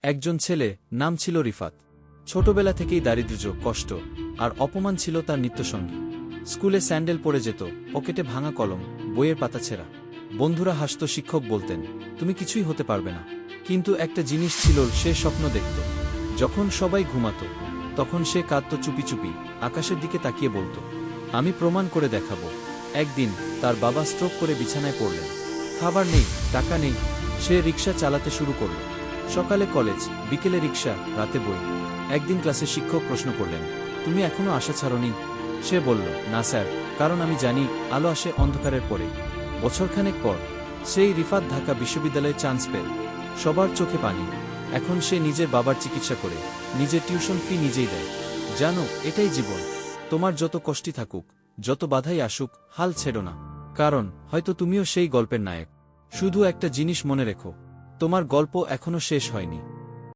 একজন ছেলে, নাম ছিল রিফাত। ছোটবেলা থেকেই দারিদ্র্য, কষ্ট আর অপমান ছিল তার নিত্যসঙ্গী। স্কুলে স্যান্ডেল পরে যেত, পকেটে ভাঙা কলম, বইয়ের পাতা ছেঁড়া। বন্ধুরা হাসত, শিক্ষক বলতেন, তুমি কিছুই হতে পারবে না। কিন্তু একটা জিনিস ছিল, সে স্বপ্ন দেখত। যখন সবাই ঘুমাত, তখন সে কাঁদত চুপি চুপি, আকাশের দিকে তাকিয়ে বলত, আমি প্রমাণ করে দেখাবো। একদিন তার বাবা স্ট্রোক করে বিছানায় পড়লেন। খাবার নেই, টাকা নেই। সে রিকশা চালাতে শুরু করল। সকালে কলেজ, বিকেলে রিকশা, রাতে বই। একদিন ক্লাসে শিক্ষক প্রশ্ন করলেন, তুমি এখনো আশা ছাড়োনি? সে বলল, না স্যার, কারণ আমি জানি আলো আসে অন্ধকারের পরে। বছরখানেক পর সেই রিফাত ঢাকা বিশ্ববিদ্যালয়ে চান্স পেল। সবার চোখে পানি। এখন সে নিজের বাবার চিকিৎসা করে, নিজের টিউশন ফি নিজেই দেয়। জানো, এটাই জীবন। তোমার যত কষ্টই থাকুক, যত বাধাই আসুক, হাল ছেড়ো না। কারণ হয়তো তুমিও সেই গল্পের নায়ক। শুধু একটা জিনিস মনে রেখো, তোমার গল্প এখনো শেষ হয়নি।